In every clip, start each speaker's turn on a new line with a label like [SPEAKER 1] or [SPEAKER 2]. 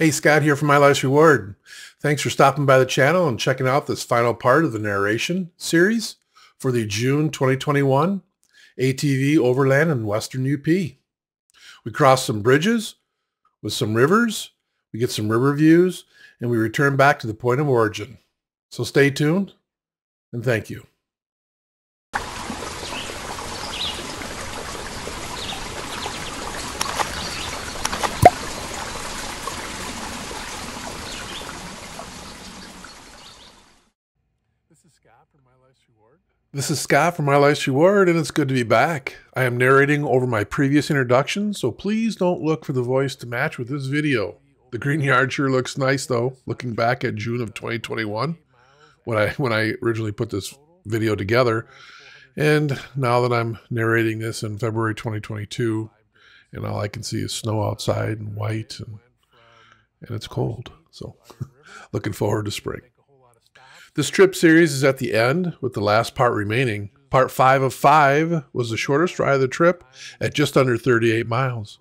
[SPEAKER 1] Hey, Scott here from My Life's Reward. Thanks for stopping by the channel and checking out this final part of the narration series for the June 2021 ATV Overland in Western UP. We cross some bridges with some rivers, we get some river views, and we return back to the point of origin. So stay tuned, and thank you. This is Scott from My Life's Reward, and it's good to be back. I am narrating over my previous introduction, so please don't look for the voice to match with this video. The green yard sure looks nice, though, looking back at June of 2021, when I originally put this video together. And now that I'm narrating this in February 2022, and all I can see is snow outside and white, and it's cold. So looking forward to spring. This trip series is at the end, with the last part remaining. Part 5 of 5 was the shortest ride of the trip at just under 38 miles.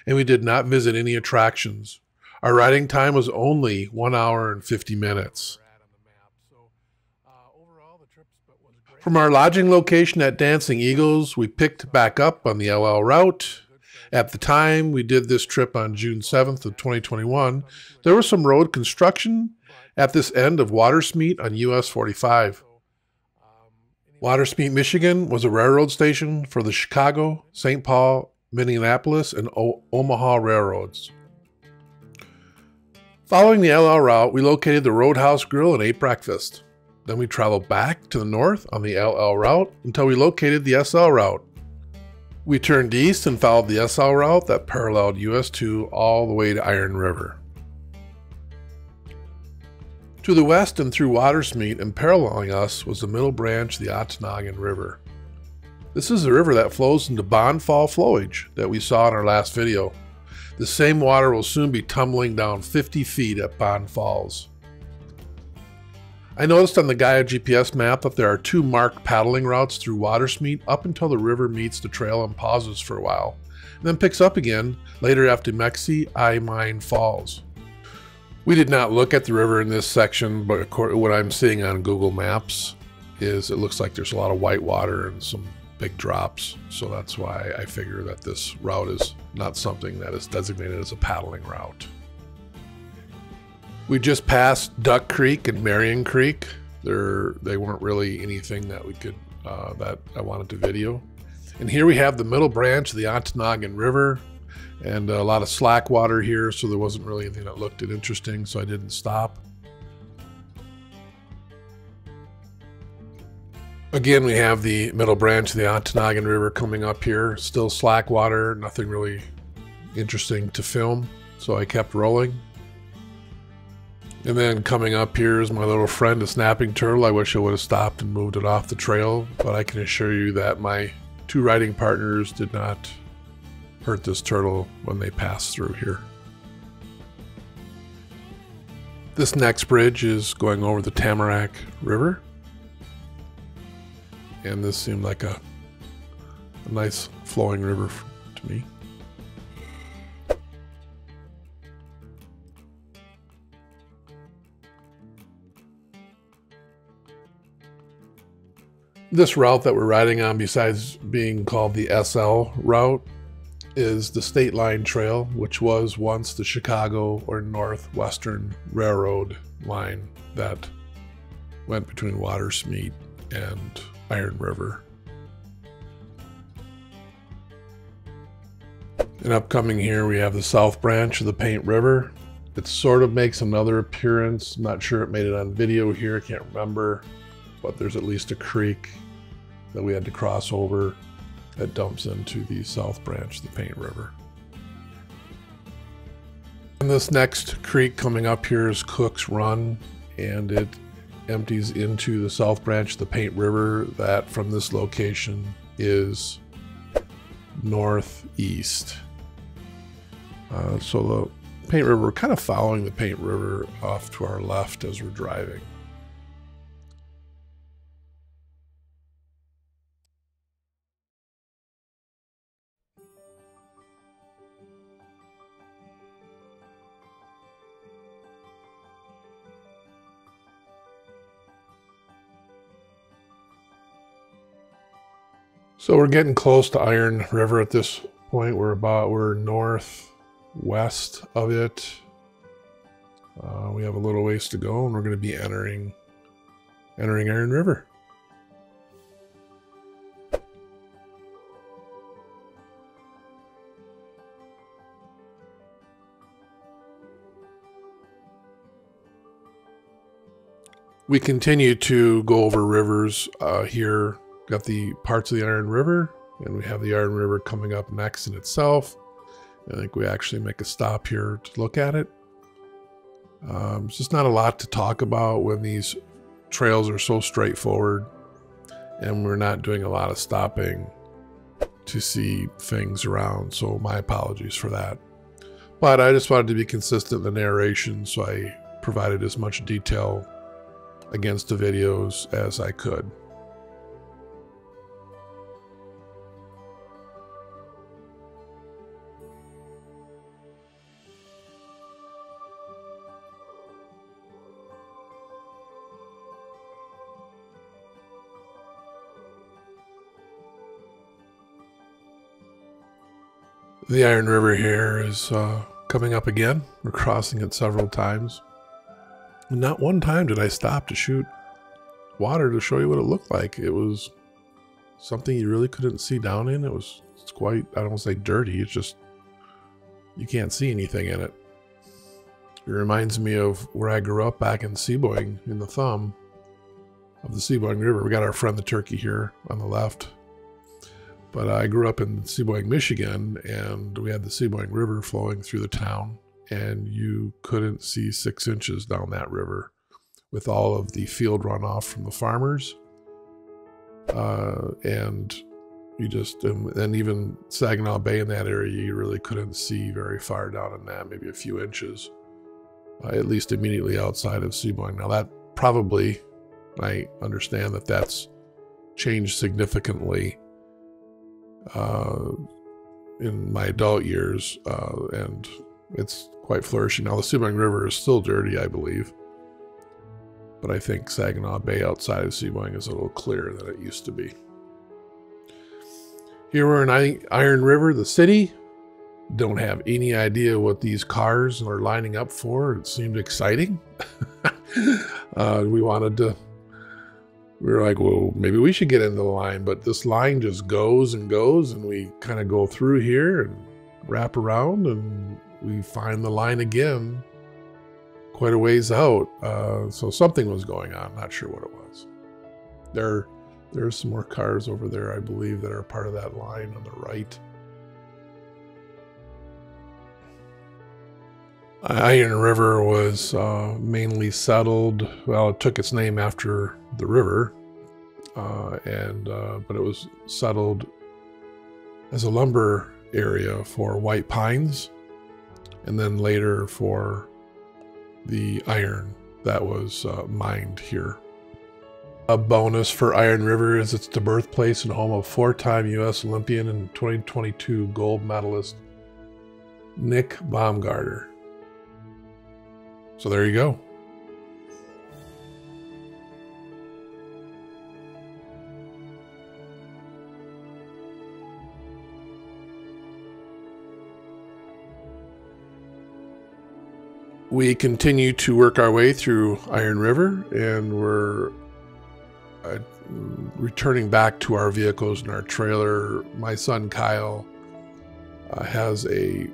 [SPEAKER 1] And we did not visit any attractions. Our riding time was only 1 hour and 50 minutes. From our lodging location at Dancing Eagles, we picked back up on the LL route. At the time we did this trip on June 7th of 2021, there was some road construction at this end of Watersmeet on US 45. Watersmeet, Michigan was a railroad station for the Chicago, St. Paul, Minneapolis, and Omaha railroads. Following the LL route, we located the Roadhouse Grill and ate breakfast. Then we traveled back to the north on the LL route until we located the SL route. We turned east and followed the SL route that paralleled US 2 all the way to Iron River. To the west and through Watersmeet and paralleling us was the middle branch of the Ontonagon River. This is the river that flows into Bond Fall flowage that we saw in our last video. The same water will soon be tumbling down 50 feet at Bond Falls. I noticed on the Gaia GPS map that there are 2 marked paddling routes through Watersmeet up until the river meets the trail and pauses for a while, and then picks up again later after Mexi I Mine Falls. We did not look at the river in this section, but what I'm seeing on Google Maps is it looks like there's a lot of white water and some big drops. So that's why I figure that this route is not something that is designated as a paddling route. We just passed Duck Creek and Marion Creek. They weren't really anything that we could that I wanted to video. And here we have the middle branch of the Ontonagon River. And a lot of slack water here, so there wasn't really anything that looked interesting, so I didn't stop. Again, we have the middle branch of the Ontonagon River coming up here. Still slack water, nothing really interesting to film, so I kept rolling. And then coming up here is my little friend, a snapping turtle. I wish I would have stopped and moved it off the trail, but I can assure you that my 2 riding partners did not hurt this turtle when they pass through here. This next bridge is going over the Tamarak River, and this seemed like a nice flowing river to me. This route that we're riding on, besides being called the SL route, is the State Line Trail, which was once the Chicago or Northwestern Railroad line that went between Watersmeet and Iron River. And upcoming here we have the South Branch of the Paint River. It sort of makes another appearance. I'm not sure it made it on video here, I can't remember, but there's at least a creek that we had to cross over that dumps into the South Branch of the Paint River. And this next creek coming up here is Cook's Run, and it empties into the South Branch of the Paint River that from this location is northeast. So the Paint River, we're kind of following the Paint River off to our left as we're driving. So we're getting close to Iron River at this point. We're northwest of it. We have a little ways to go, and we're going to be entering Iron River. We continue to go over rivers here. Got the parts of the Iron River, and we have the Iron River coming up next in itself. I think we actually make a stop here to look at it. It's just not a lot to talk about when these trails are so straightforward, and we're not doing a lot of stopping to see things around, so my apologies for that. But I just wanted to be consistent in the narration, so I provided as much detail against the videos as I could. The Iron River here is coming up again. We're crossing it several times. And not one time did I stop to shoot water to show you what it looked like. It was something you really couldn't see down in. It's quite, I don't want to say dirty, it's just, you can't see anything in it. It reminds me of where I grew up back in Seaboing, in the thumb of the Seaboing River. We got our friend the turkey here on the left. But I grew up in Seaboing, Michigan, and we had the Seaboing River flowing through the town, and you couldn't see 6 inches down that river with all of the field runoff from the farmers. And you just, and even Saginaw Bay in that area, you really couldn't see very far down in that, maybe a few inches, at least immediately outside of Seaboing. Now that probably, I understand that that's changed significantly in my adult years, and it's quite flourishing. Now the Seaboing River is still dirty, I believe, but I think Saginaw Bay outside of Seaboing is a little clearer than it used to be. Here we're in Iron River, the city. Don't have any idea what these cars are lining up for. It seemed exciting. We were like, well, maybe we should get into the line, but this line just goes and goes, and we kind of go through here and wrap around, and we find the line again quite a ways out. So something was going on, not sure what it was. There's some more cars over there, I believe, that are part of that line on the right. Iron River was mainly settled. Well, it took its name after the river, but it was settled as a lumber area for white pines, and then later for the iron that was mined here. A bonus for Iron River is it's the birthplace and home of 4-time U.S. Olympian and 2022 gold medalist Nick Baumgartner. So there you go. We continue to work our way through Iron River, and we're returning back to our vehicles and our trailer. My son Kyle has a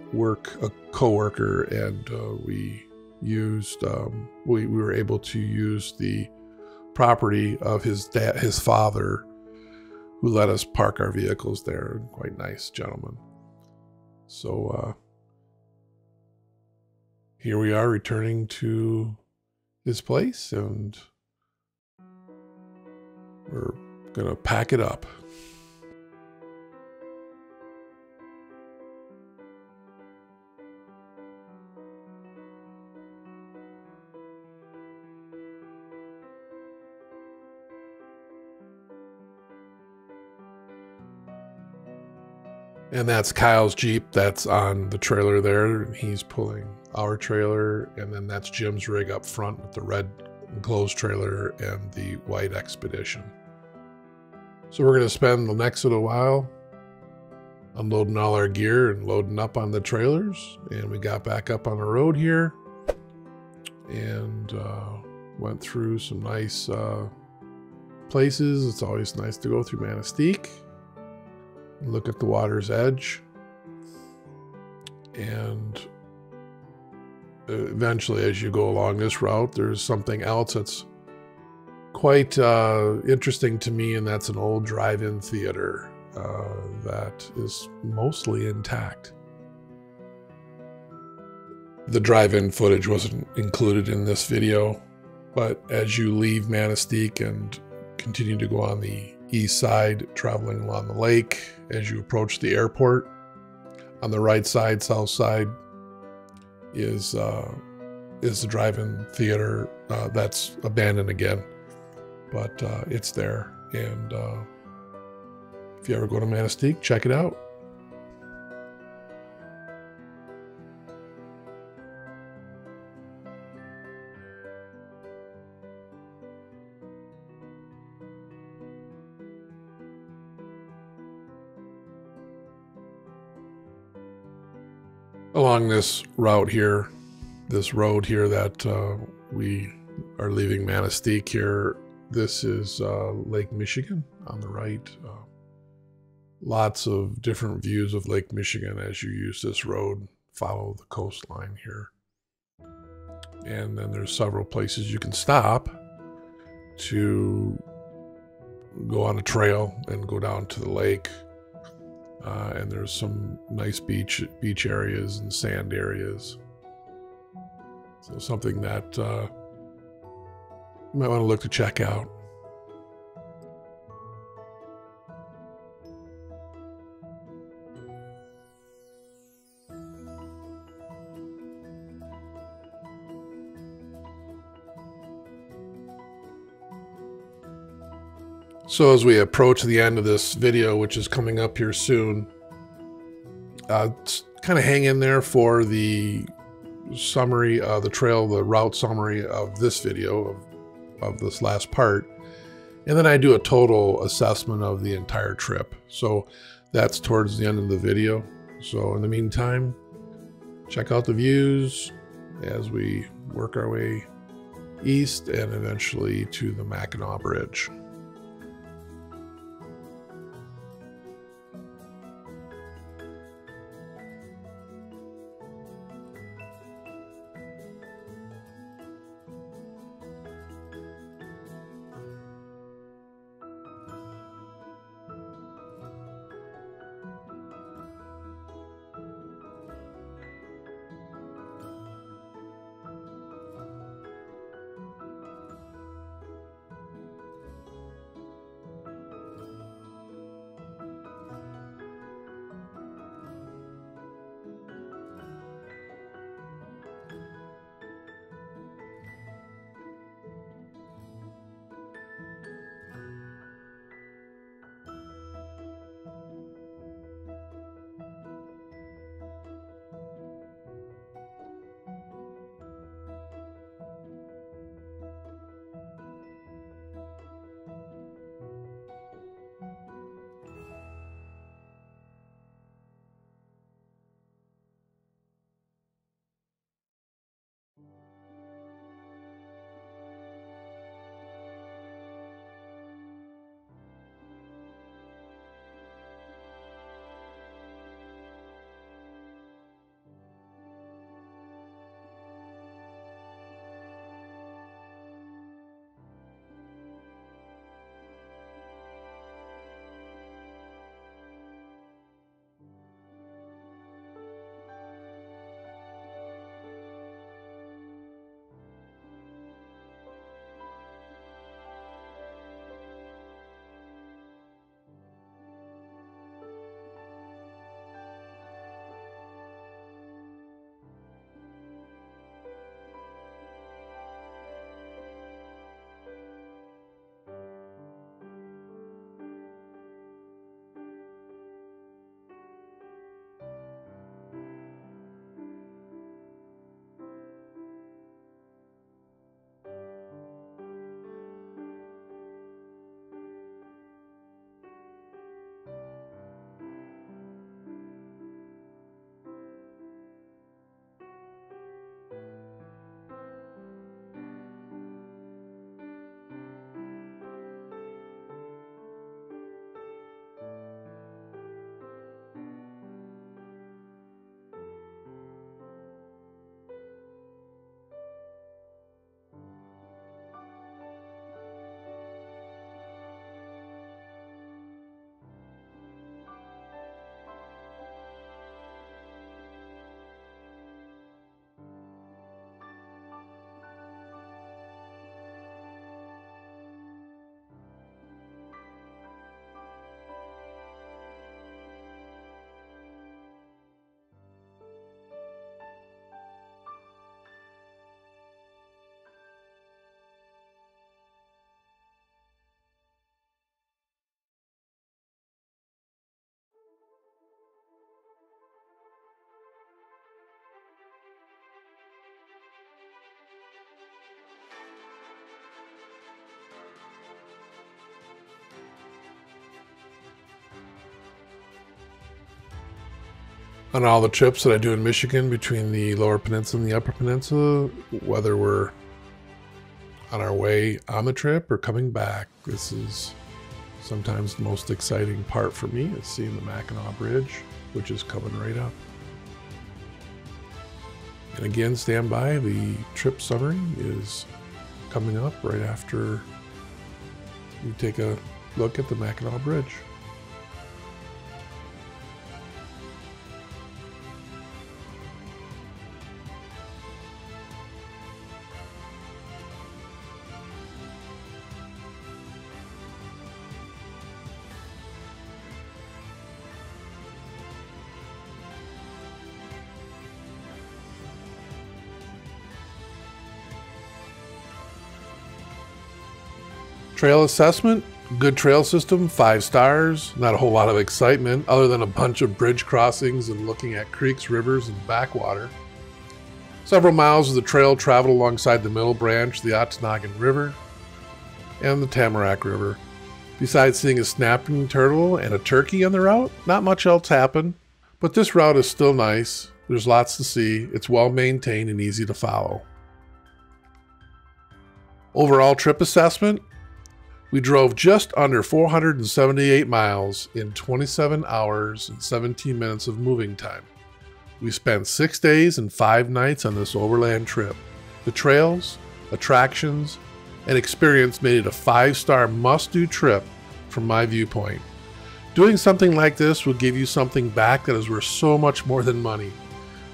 [SPEAKER 1] co-worker, and we were able to use the property of his father, who let us park our vehicles there. Quite nice gentleman. So here we are returning to his place, and we're gonna pack it up. And that's Kyle's Jeep that's on the trailer there. He's pulling our trailer, and then that's Jim's rig up front with the red enclosed trailer and the white Expedition. So we're going to spend the next little while unloading all our gear and loading up on the trailers. And we got back up on the road here and went through some nice places. It's always nice to go through Manistique and look at the water's edge. And eventually, as you go along this route, there's something else that's quite interesting to me, and that's an old drive-in theater that is mostly intact. The drive-in footage wasn't included in this video, but as you leave Manistique and continue to go on the east side, traveling along the lake, as you approach the airport, on the right side, south side, is the drive-in theater that's abandoned again, but it's there. And if you ever go to Manistique, check it out. Along this route here, this road here that we are leaving Manistique here, this is Lake Michigan on the right. Lots of different views of Lake Michigan as you use this road, follow the coastline here. And then there's several places you can stop to go on a trail and go down to the lake. And there's some nice beach areas and sand areas. So something that you might want to look to check out. So as we approach the end of this video, which is coming up here soon, kind of hang in there for the summary, the route summary of this video, of this last part. And then I do a total assessment of the entire trip. So that's towards the end of the video. So in the meantime, check out the views as we work our way east and eventually to the Mackinaw Bridge. On all the trips that I do in Michigan between the Lower Peninsula and the Upper Peninsula, whether we're on our way on the trip or coming back, this is sometimes the most exciting part for me, is seeing the Mackinaw Bridge, which is coming right up. And again, stand by, the trip summary is coming up right after we take a look at the Mackinaw Bridge. Trail assessment, good trail system, 5 stars. Not a whole lot of excitement other than a bunch of bridge crossings and looking at creeks, rivers, and backwater. Several miles of the trail traveled alongside the middle branch, the Ontonagon River, and the Tamarak River. Besides seeing a snapping turtle and a turkey on the route, not much else happened, but this route is still nice. There's lots to see. It's well maintained and easy to follow. Overall trip assessment, we drove just under 478 miles in 27 hours and 17 minutes of moving time. We spent 6 days and 5 nights on this overland trip. The trails, attractions, and experience made it a 5-star must-do trip from my viewpoint. Doing something like this will give you something back that is worth so much more than money.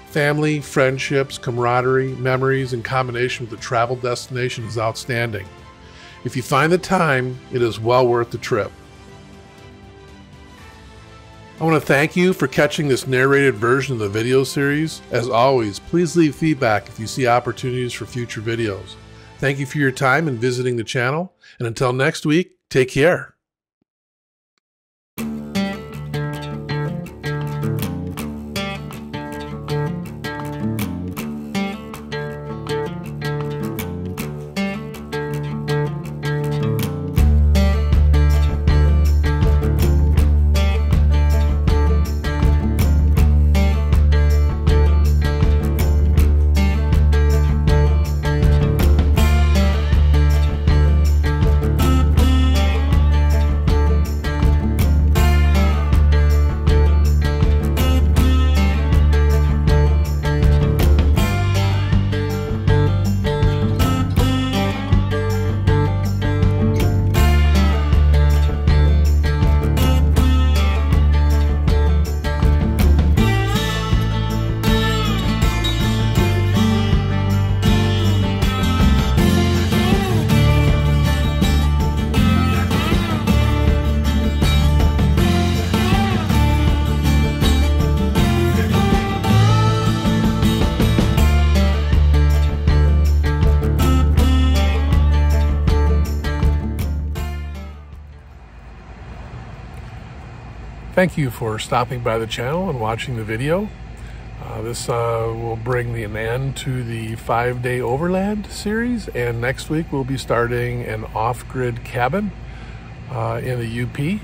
[SPEAKER 1] Family, friendships, camaraderie, memories, in combination with the travel destination is outstanding. If you find the time, it is well worth the trip. I want to thank you for catching this narrated version of the video series. As always, please leave feedback if you see opportunities for future videos. Thank you for your time and visiting the channel, and until next week, take care. Thank you for stopping by the channel and watching the video. This will bring an end to the 5-day Overland series, and next week we'll be starting an off-grid cabin in the UP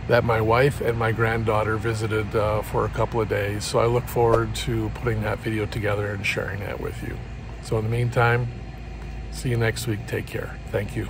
[SPEAKER 1] that my wife and my granddaughter visited for a couple of days. So I look forward to putting that video together and sharing that with you. So in the meantime, see you next week. Take care. Thank you.